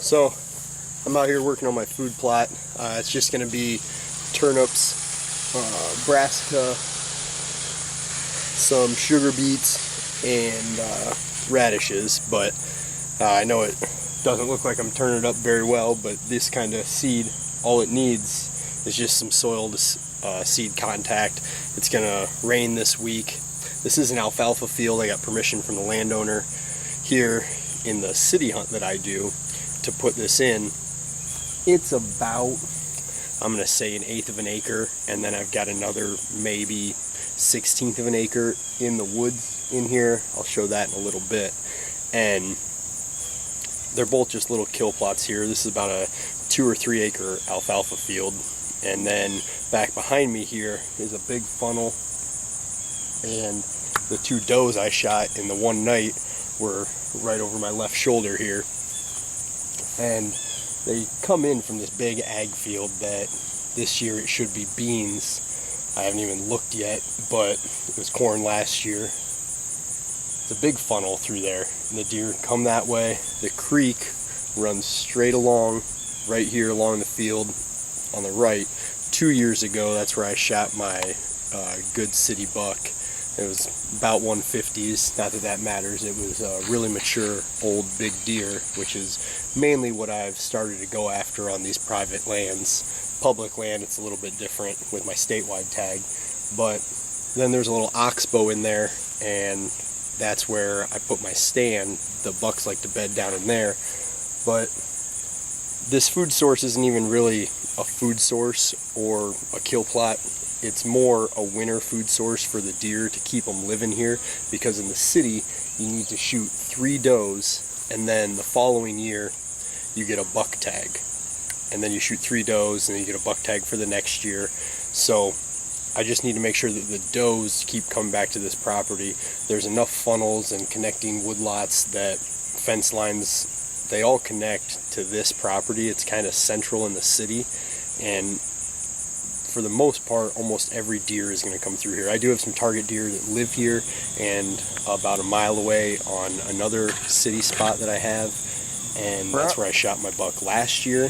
So I'm out here working on my food plot. It's just going to be turnips, brassica, some sugar beets, and radishes. But I know it doesn't look like I'm turning it up very well, but this kind of seed, all it needs is just some soil to seed contact. It's going to rain this week. This is an alfalfa field. I got permission from the landowner here in the city hunt that I do to put this in. It's about, I'm going to say, 1/8 of an acre, and then I've got another maybe 1/16 of an acre in the woods in here. I'll show that in a little bit. And they're both just little kill plots here. This is about a 2 or 3 acre alfalfa field. And then back behind me here is a big funnel, and the 2 does I shot in the one night were right over my left shoulder here. And they come in from this big ag field that this year it should be beans. I haven't even looked yet, but it was corn last year. It's a big funnel through there, and the deer come that way. The creek runs straight along right here along the field on the right. 2 years ago, that's where I shot my good city buck. It was about 150s, not that that matters. It was a really mature, old, big deer, which is mainly what I've started to go after on these private lands. Public land, it's a little bit different with my statewide tag. But then there's a little oxbow in there, and that's where I put my stand. The bucks like to bed down in there. But this food source isn't even really a food source or a kill plot. It's more a winter food source for the deer to keep them living here, because in the city you need to shoot 3 does, and then the following year you get a buck tag, and then you shoot 3 does and then you get a buck tag for the next year. So I just need to make sure that the does keep coming back to this property. There's enough funnels and connecting woodlots that fence lines, they all connect to this property. It's kind of central in the city, and for the most part, almost every deer is going to come through here. I do have some target deer that live here, and about a mile away on another city spot that I have, and that's where I shot my buck last year.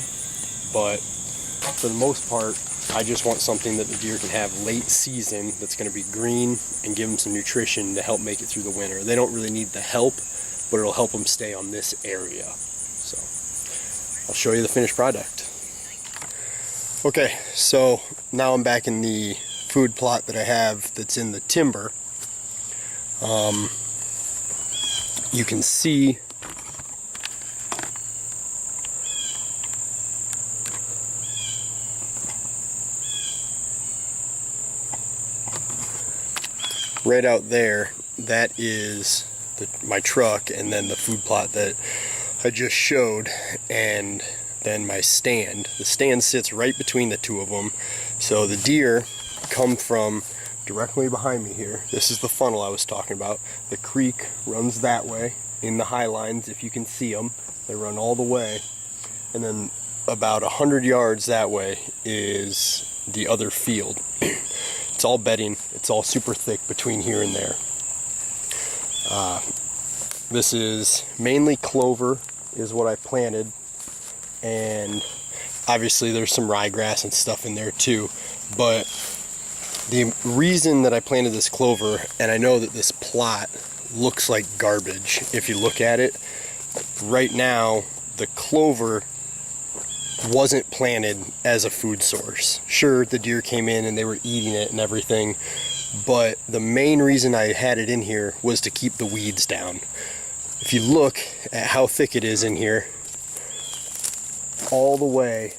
But for the most part, I just want something that the deer can have late season that's going to be green and give them some nutrition to help make it through the winter. They don't really need the help, but it'll help them stay on this area. So I'll show you the finished product. Okay, so now I'm back in the food plot that I have that's in the timber. You can see right out there, that is my truck, and then the food plot that I just showed, and then my stand. The stand sits right between the 2 of them. So the deer come from directly behind me here. This is the funnel I was talking about. The creek runs that way in the high lines, if you can see them. They run all the way. And then about 100 yards that way is the other field. It's all bedding. It's all super thick between here and there. This is mainly clover is what I planted. And obviously there's some ryegrass and stuff in there too. But the reason that I planted this clover, and I know that this plot looks like garbage if you look at it, right now the clover wasn't planted as a food source. Sure, the deer came in and they were eating it and everything, but the main reason I had it in here was to keep the weeds down. If you look at how thick it is in here, all the way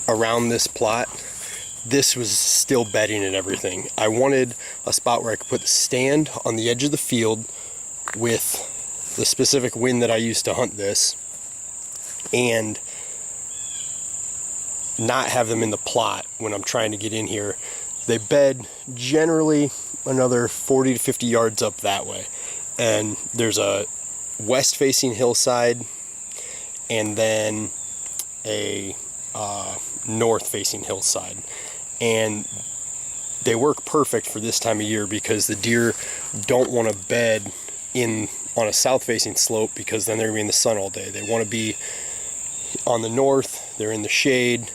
around this plot, this was still bedding and everything. I wanted a spot where I could put the stand on the edge of the field with the specific wind that I used to hunt this, and not have them in the plot when I'm trying to get in here. They bed generally another 40 to 50 yards up that way, and there's a west facing hillside and then a north facing hillside, and they work perfect for this time of year because the deer don't want to bed in on a south-facing slope because then they're going to be in the sun all day. They want to be on the north, they're in the shade,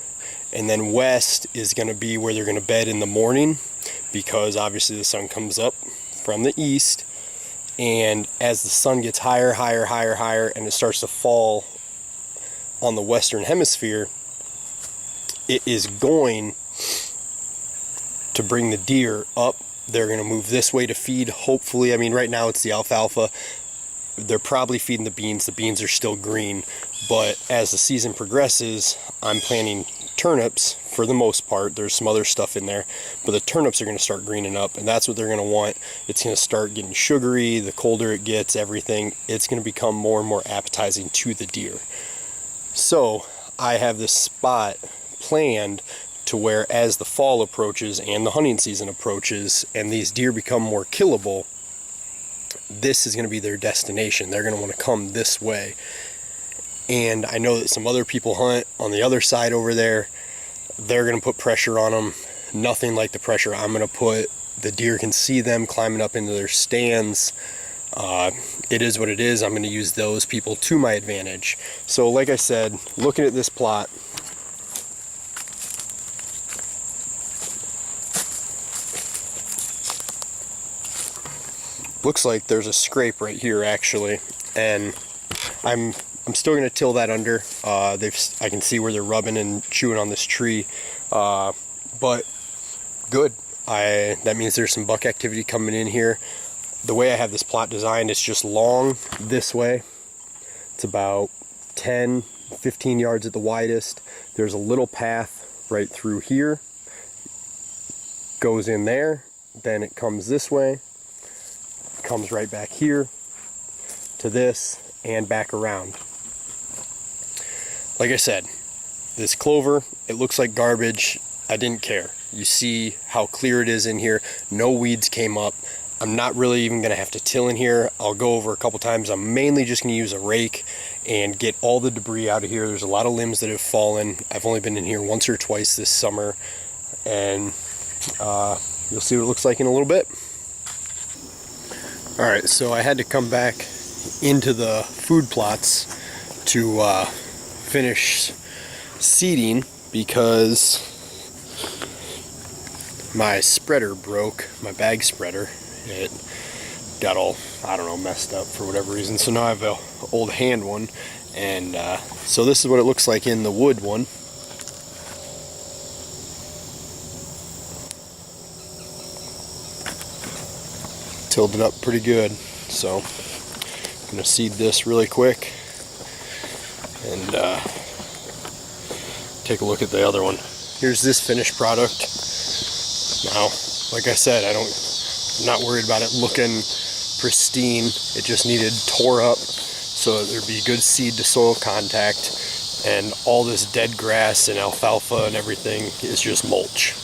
and then west is going to be where they're going to bed in the morning because obviously the sun comes up from the east, and as the sun gets higher, and it starts to fall on the western hemisphere, it is going to bring the deer up. They're going to move this way to feed, hopefully. I mean, right now it's the alfalfa. They're probably feeding the beans. The beans are still green, but as the season progresses, I'm planting turnips for the most part. There's some other stuff in there, but the turnips are going to start greening up, and that's what they're going to want. It's going to start getting sugary. The colder it gets, everything, it's going to become more and more appetizing to the deer. So I have this spot planned to where as the fall approaches and the hunting season approaches and these deer become more killable, this is going to be their destination. They're going to want to come this way. And I know that some other people hunt on the other side over there. They're going to put pressure on them. Nothing like the pressure I'm going to put. The deer can see them climbing up into their stands. It is what it is. I'm going to use those people to my advantage. So like I said, looking at this plot, looks like there's a scrape right here actually, and I'm still going to till that under. I can see where they're rubbing and chewing on this tree, but good. That means there's some buck activity coming in here. The way I have this plot designed, it's just long this way. It's about 10-15 yards at the widest. There's a little path right through here, goes in there, then it comes this way, comes right back here to this, and back around. Like I said, this clover, it looks like garbage. I didn't care. You see how clear it is in here. No weeds came up. I'm not really even going to have to till in here. I'll go over a couple times. I'm mainly just going to use a rake and get all the debris out of here. There's a lot of limbs that have fallen. I've only been in here once or twice this summer, and you'll see what it looks like in a little bit. Alright, so I had to come back into the food plots to finish seeding because my spreader broke, my bag spreader. It got all, I don't know, messed up for whatever reason. So now I have an old hand one, and so this is what it looks like in the wood one. Tilled it up pretty good, so I'm going to seed this really quick and take a look at the other one. Here's this finished product. Now, like I said, I'm not worried about it looking pristine. It just needed tore up so there'd be good seed to soil contact, and all this dead grass and alfalfa and everything is just mulch.